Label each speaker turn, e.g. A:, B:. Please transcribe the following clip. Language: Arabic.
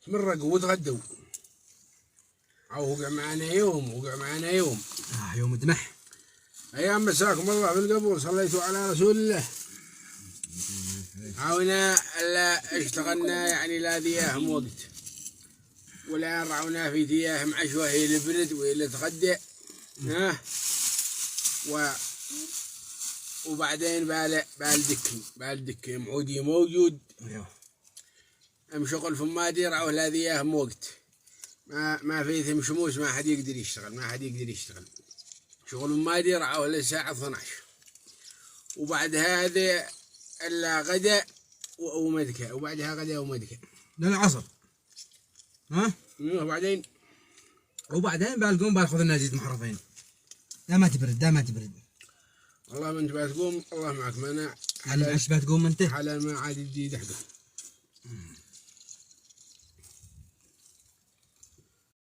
A: تمرقوا وتغدوا. أو وقع معنا يوم
B: يوم دمح.
A: أيام مساكم الله بالقبول، صليتوا على رسول الله. عاونا لا اشتغلنا يعني لا ذياهم وقت، ولا رعونا في ذياهم عشوة هي البرد وهي تغدى. وبعدين بالدكي معودي موجود. ام شغل في مادي رعوه لا ذياهم وقت، ما فيهم شموس، ما حد يقدر يشتغل. شغل مادي رعوه للساعة 12، وبعد هذا الا غدا ومدكه، وبعدها غدا ومدكه
B: للعصر. وبعدين بالقوم باخذ النازيد محرفين. دا ما تبرد
A: والله ما انت بتقوم، الله معك. ما انا
B: على ايش بتقوم انت؟
A: على ما عاد يجي دحقه.